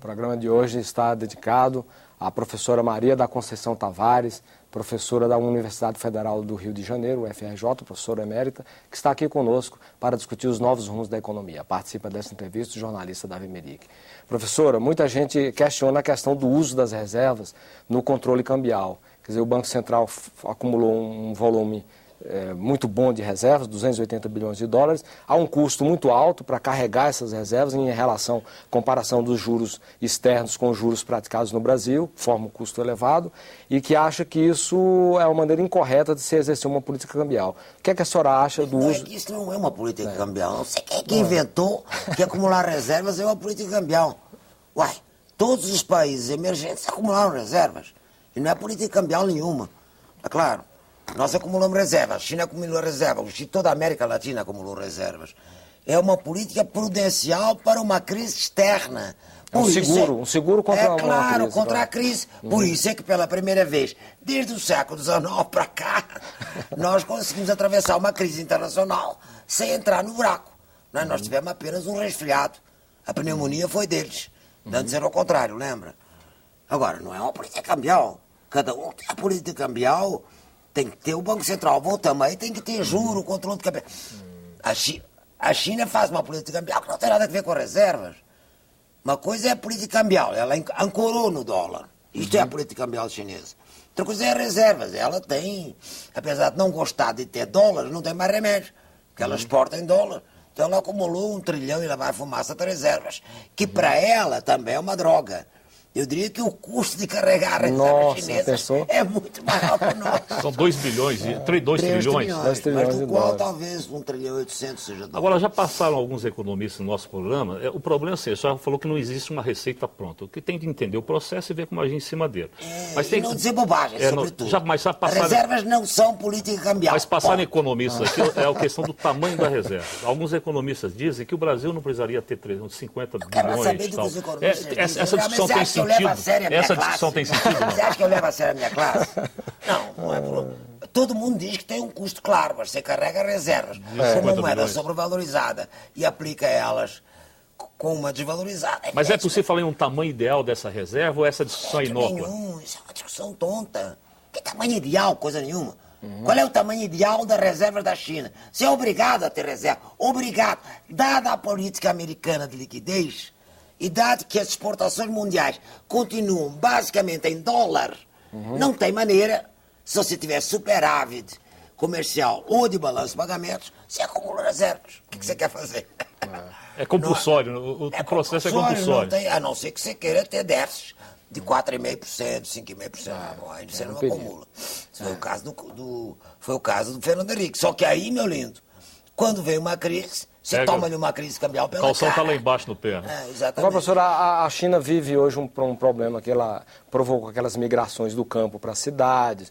programa de hoje está dedicado à professora Maria da Conceição Tavares, professora da Universidade Federal do Rio de Janeiro, UFRJ, professora emérita, que está aqui conosco para discutir os novos rumos da economia. Participa dessa entrevista o jornalista Davi Meric. Professora, muita gente questiona a questão do uso das reservas no controle cambial. Quer dizer, o Banco Central acumulou um volume muito bom de reservas, 280 bilhões de dólares, há um custo muito alto para carregar essas reservas em comparação dos juros externos com os juros praticados no Brasil, forma um custo elevado, e que acha que isso é uma maneira incorreta de se exercer uma política cambial. O que é que a senhora acha do uso... Isso não é uma política cambial, não sei quem é que inventou que acumular reservas é uma política cambial. Uai, todos os países emergentes acumularam reservas, e não é política cambial nenhuma, é claro. Nós acumulamos reservas, a China acumulou reservas, toda a América Latina acumulou reservas. É uma política prudencial para uma crise externa. Um seguro contra uma crise. Claro, contra a crise. Por isso é que pela primeira vez, desde o século XIX para cá, nós conseguimos atravessar uma crise internacional sem entrar no buraco. Nós tivemos apenas um resfriado. A pneumonia foi deles. Antes era ao contrário, lembra? Agora, não é uma política cambial. Cada um tem a política cambial... Tem que ter o Banco Central, voltamos aí, tem que ter juro, controle de capital. A China faz uma política cambial que não tem nada a ver com reservas. Uma coisa é a política cambial, ela ancorou no dólar. Isto é a política cambial chinesa. Outra coisa é reservas. Ela tem, apesar de não gostar de ter dólares, não tem mais remédio, porque ela exporta em dólar. Então ela acumulou 1 trilhão e lá vai fumaça de reservas, que para ela também é uma droga. Eu diria que o custo de carregar a reserva chinesa é muito maior que o nosso. São 2 bilhões, 2 trilhões. Mas do qual talvez 1 trilhão e 800 seja dólar. Agora, já passaram alguns economistas no nosso programa. O problema é assim, já falou que não existe uma receita pronta. O que tem de entender o processo e ver como agir em cima dele. Mas tem que não dizer bobagem, sobretudo. Reservas não são política cambial. Mas passaram economistas aqui, é a questão do tamanho da reserva. Alguns economistas dizem que o Brasil não precisaria ter 50 bilhões e tal. Essa discussão tem sentido. Essa discussão tem sentido, não? Você acha que eu levo a sério a minha classe? Não é por... Todo mundo diz que tem um custo claro, mas você carrega reservas com uma moeda sobrevalorizada e aplica elas com uma desvalorizada. Mas é possível falar em um tamanho ideal dessa reserva ou essa discussão é inócua? Isso é uma discussão tonta. Que tamanho ideal? Coisa nenhuma. Qual é o tamanho ideal das reservas da China? Você é obrigado a ter reserva. Obrigado. Dada a política americana de liquidez... E dado que as exportações mundiais continuam basicamente em dólar, não tem maneira, se você tiver superávit comercial ou de balanço de pagamentos, você acumula reservas. O que você quer fazer? É compulsório, o processo é compulsório. A não ser que você queira ter déficits de 4,5%, 5,5%. Aí você não acumula. Foi o caso do Fernando Henrique. Só que aí, meu lindo, quando vem uma crise... Você toma-lhe uma crise cambial pela cara. O calção está lá embaixo no pé. Exatamente. Agora, professora, a China vive hoje um problema que ela provocou aquelas migrações do campo para as cidades,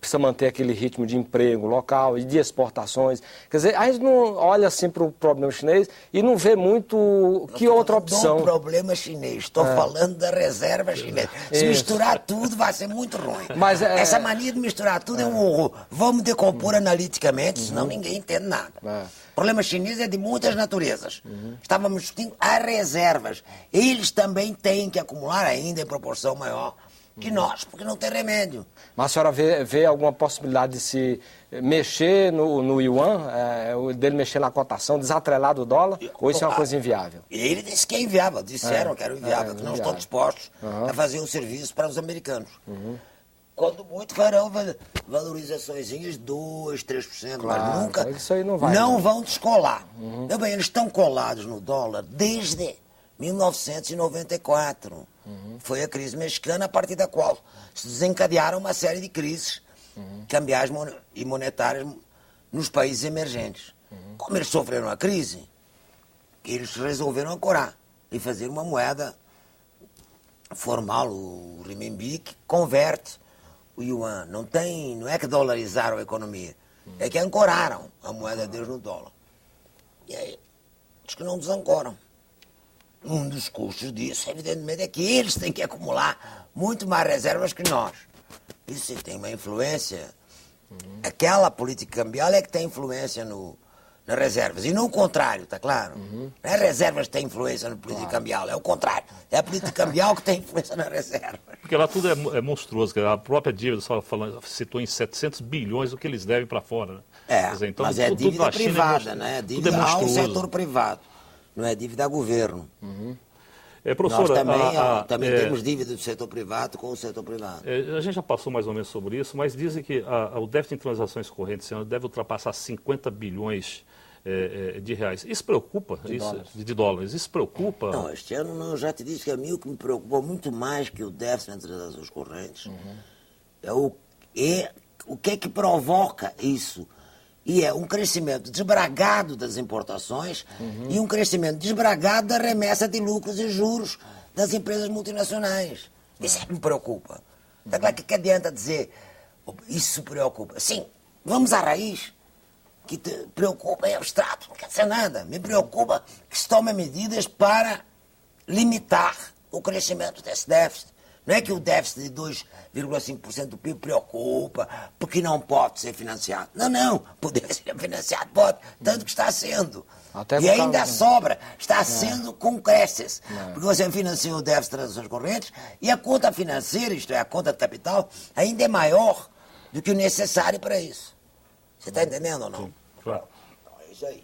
precisa manter aquele ritmo de emprego local e de exportações. Quer dizer, a gente não olha assim para o problema chinês e não vê muito que outra opção. Não problema chinês, estou falando da reserva chinesa. Se misturar tudo vai ser muito ruim. Mas essa mania de misturar tudo é um horror. Vamos decompor analiticamente, senão ninguém entende nada. O problema chinês é de muitas naturezas. Estávamos discutindo as reservas. Eles também têm que acumular ainda em proporção maior que nós, porque não tem remédio. Mas a senhora vê alguma possibilidade de se mexer no yuan, dele mexer na cotação, desatrelar do dólar, ou isso é uma coisa inviável? Ele disse que é inviável, disseram que era inviável, que não estão dispostos a fazer um serviço para os americanos. Quando muito farão valorizações de 2%, 3%, claro, mas nunca isso aí não vão descolar. Meu bem, eles estão colados no dólar desde 1994. Foi a crise mexicana, a partir da qual se desencadearam uma série de crises cambiais e monetárias nos países emergentes. Como eles sofreram a crise, eles resolveram ancorar e fazer uma moeda formal, o renminbi, que converte o yuan. Não é que dolarizaram a economia, é que ancoraram a moeda deles no dólar. E aí, diz que não desancoram. Um dos custos disso, evidentemente, é que eles têm que acumular muito mais reservas que nós. Isso tem uma influência. Aquela política cambial é que tem influência nas reservas, e não o contrário, está claro? Não é as reservas que têm influência na política cambial, é o contrário. É a política cambial que tem influência nas reservas. Porque lá tudo é monstruoso, a própria dívida, só citou em 700 bilhões o que eles devem para fora. Né? Quer dizer, então, mas é dívida privada, né? Dívida ao setor privado, não é dívida a governo. Professora, nós também temos dívida do setor privado com o setor privado. A gente já passou mais ou menos sobre isso, mas dizem que o déficit em transações correntes esse ano deve ultrapassar 50 bilhões de reais. Isso preocupa? De dólares. Isso preocupa? Não, este ano eu já te disse que a mim o que me preocupa muito mais que o déficit em transações correntes é o que provoca isso. E é um crescimento desbragado das importações e um crescimento desbragado da remessa de lucros e juros das empresas multinacionais. Isso é que me preocupa. Então, claro, que adianta dizer isso preocupa? Sim, vamos à raiz. Que te preocupa é abstrato, não quer dizer nada. Me preocupa que se tomem medidas para limitar o crescimento desse déficit. Não é que o déficit de 2,5% do PIB preocupa, porque não pode ser financiado. Não, poder ser financiado pode, tanto que está sendo. E ainda sobra, está sendo com creches. Porque você financia o déficit de transações correntes e a conta financeira, isto é, a conta de capital, ainda é maior do que o necessário para isso. Você está entendendo ou não? Sim, claro. É isso aí.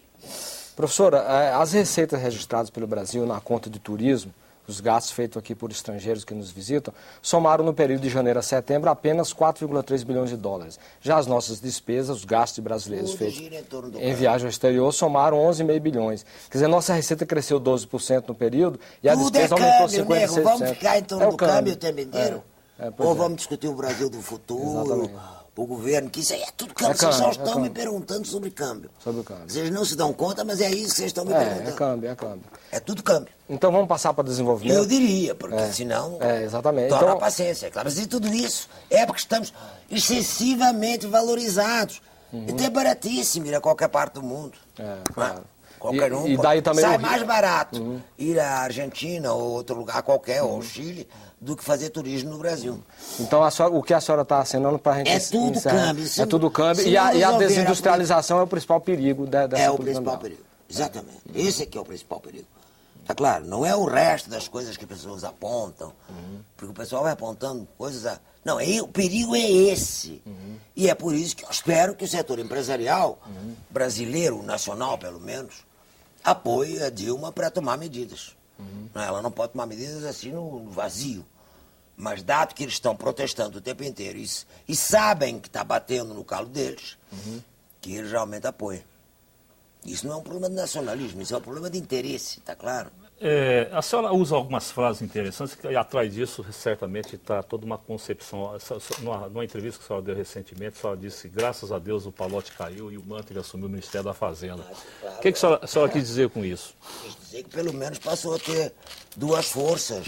Professora, as receitas registradas pelo Brasil na conta de turismo, os gastos feitos aqui por estrangeiros que nos visitam, somaram no período de janeiro a setembro apenas 4,3 bilhões de dólares. Já as nossas despesas, os gastos de brasileiros feitos em viagem ao exterior, somaram 11,5 bilhões. Quer dizer, nossa receita cresceu 12% no período e a despesa aumentou 56%. Vamos ficar em torno do câmbio o tempo inteiro? Ou vamos discutir o Brasil do futuro? Exatamente. O governo, que isso aí é tudo câmbio. Vocês só estão me perguntando sobre câmbio. Sobre o câmbio. Vocês não se dão conta, mas é isso que vocês estão me perguntando. É câmbio. É tudo câmbio. Então vamos passar para desenvolvimento? Eu diria, porque senão exatamente. torna a paciência. Claro, mas e tudo isso é porque estamos excessivamente valorizados. Então é baratíssimo ir a qualquer parte do mundo. Claro. Qualquer um. E daí também sai mais barato ir à Argentina ou outro lugar qualquer, ou ao Chile, do que fazer turismo no Brasil. Então, o que a senhora está assinando para a gente... É tudo câmbio. É tudo câmbio. E a desindustrialização é o principal perigo dessa É o principal perigo. Exatamente. Esse aqui é o principal perigo. Está claro, não é o resto das coisas que as pessoas apontam, porque o pessoal vai apontando coisas... Não, o perigo é esse. E é por isso que eu espero que o setor empresarial, brasileiro, nacional pelo menos, apoie a Dilma para tomar medidas. Ela não pode tomar medidas assim no vazio. Mas dado que eles estão protestando o tempo inteiro e sabem que está batendo no calo deles, que eles realmente apoiam. Isso não é um problema de nacionalismo, isso é um problema de interesse, está claro? A senhora usa algumas frases interessantes e atrás disso certamente está toda uma concepção. Numa entrevista que a senhora deu recentemente, a senhora disse que graças a Deus o Pallotti caiu e o Mantega assumiu o Ministério da Fazenda. Claro, o que a senhora quis dizer com isso? Quis dizer que pelo menos passou a ter duas forças,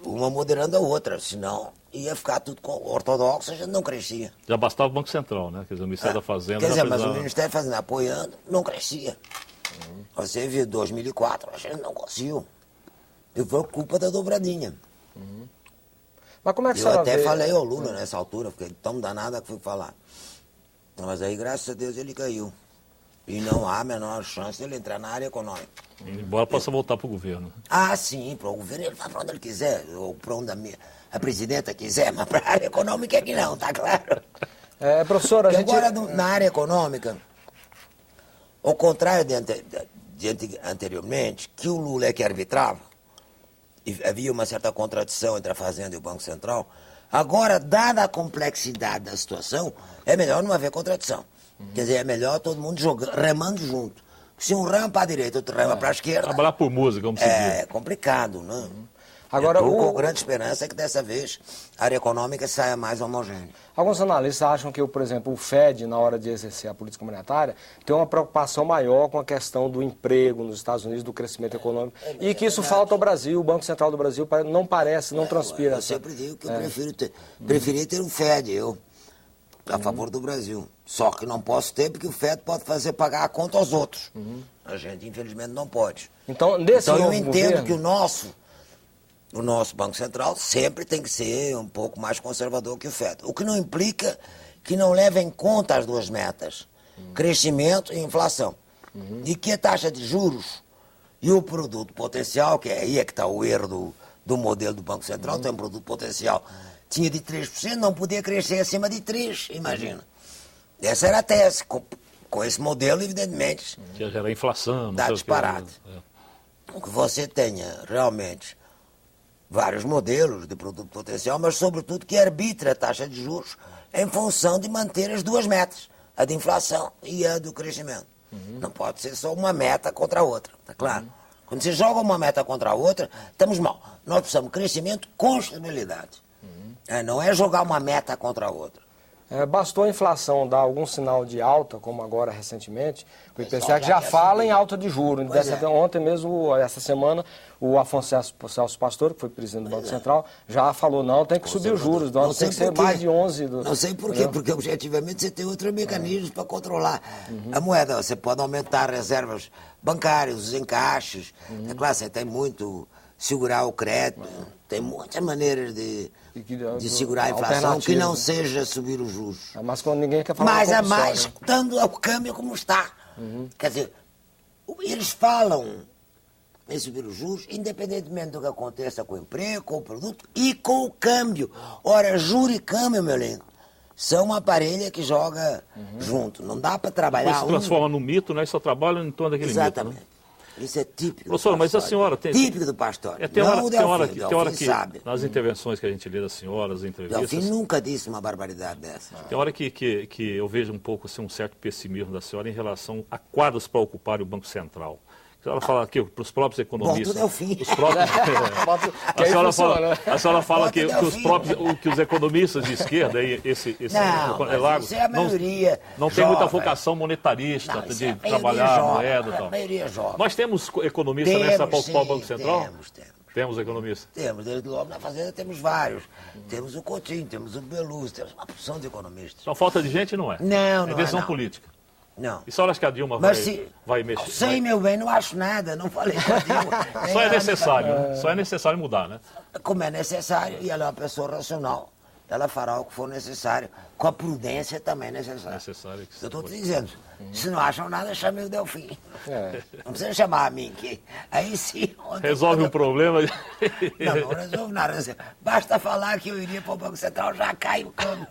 uma moderando a outra, senão ia ficar tudo ortodoxo, a gente não crescia. Já bastava o Banco Central, né? Quer dizer, o Ministério da Fazenda... Quer dizer, mas o Ministério da Fazenda apoiando não crescia. Você viu, em 2004, a gente não conseguiu. E foi culpa da dobradinha. Mas como é que eu até falei ao Lula nessa altura, fiquei tão danada que fui falar. Mas aí, graças a Deus, ele caiu. E não há a menor chance de ele entrar na área econômica. Embora possa voltar para o governo. Ah, sim, para o governo ele vai para onde ele quiser, ou para onde a presidenta quiser, mas para a área econômica é que não, tá claro? Professora, Agora, na área econômica, ao contrário de anteriormente, que o Lula é que arbitrava, e havia uma certa contradição entre a Fazenda e o Banco Central, agora, dada a complexidade da situação, é melhor não haver contradição. Quer dizer, é melhor todo mundo remando junto. Se um rema para a direita, outro rema para a esquerda... Trabalhar por música, como se diz. É complicado, né? Agora, com grande esperança é que dessa vez a área econômica saia mais homogênea. Alguns analistas acham que, por exemplo, o FED, na hora de exercer a política monetária, tem uma preocupação maior com a questão do emprego nos Estados Unidos, do crescimento econômico, e que isso falta ao Brasil. O Banco Central do Brasil não parece, não transpira. Eu sempre digo que eu preferia ter um FED, a favor do Brasil. Só que não posso ter, porque o FED pode fazer pagar a conta aos outros. A gente, infelizmente, não pode. Então eu entendo que o nosso Banco Central sempre tem que ser um pouco mais conservador que o FED. O que não implica que não leve em conta as duas metas. crescimento e inflação. E que a taxa de juros e o produto potencial, que aí é que está o erro do modelo do Banco Central, tem um produto potencial, tinha de 3%, não podia crescer acima de 3%, imagina. Essa era a tese. Com esse modelo, evidentemente, que ia gerar inflação, dá disparate. O que você tenha realmente vários modelos de produto potencial, mas sobretudo que arbitra a taxa de juros em função de manter as duas metas, a de inflação e a do crescimento. Não pode ser só uma meta contra a outra, está claro? Quando você joga uma meta contra a outra, estamos mal. Nós precisamos de crescimento com estabilidade. Não é jogar uma meta contra a outra. Bastou a inflação dar algum sinal de alta, como agora recentemente, o IPCA já fala em alta de juros. Ontem mesmo, essa semana, o Afonso Celso Pastor, que foi presidente do Banco Central, já falou, não, tem que subir os juros, não tem que ser mais de 11. Não sei por quê, porque objetivamente você tem outros mecanismos para controlar a moeda. Você pode aumentar reservas bancárias, os encaixes. É claro, você tem muito segurar o crédito, tem muitas maneiras de segurar a inflação que não seja subir os juros. Mas quando ninguém quer falar mais a mais, dando o câmbio como está. Quer dizer, eles falam em subir os juros, independentemente do que aconteça com o emprego, com o produto e com o câmbio. Ora, juro e câmbio, meu lindo, são uma parelha que joga junto. Não dá para trabalhar. Depois se transforma num mito, né? Só trabalha em torno daquele Exatamente. mito. Né? Isso é típico. Professor, mas a senhora tem... Típico do pastor. Tem hora que sabe. nas intervenções que a gente lê da senhora, as entrevistas... Delfim nunca disse uma barbaridade dessa. Tem hora que eu vejo um pouco assim, um certo pessimismo da senhora em relação a quadros para ocuparem o Banco Central. A senhora fala aqui para os próprios economistas... Bom, tudo é o fim. Os próprios, a senhora fala que os economistas de esquerda, isso é a maioria. Não tem muita vocação monetarista de trabalhar a moeda e tal. A maioria jovem. Nós temos economistas para ocupar o Banco Central? Temos. Temos economistas? Temos, desde logo na Fazenda temos vários. Temos o Coutinho, temos o Beluso, temos uma porção de economistas. Só falta de gente, não é? Não é decisão política. Não. E só acha que a Dilma vai mexer? Sei, meu bem, não acho nada, não falei com a Dilma. Só é necessário, né? Só é necessário mudar, né? Como é necessário, e ela é uma pessoa racional, ela fará o que for necessário, com a prudência também necessária. Eu estou te dizendo, se não acham nada, chame o Delfim. Não precisa chamar a mim, que aí sim... Resolve um problema... Não resolve nada. Basta falar que eu iria para o Banco Central, já cai o câmbio.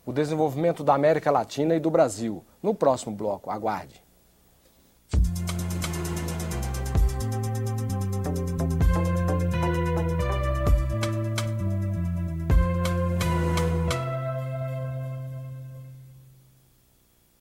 O desenvolvimento da América Latina e do Brasil. No próximo bloco, aguarde.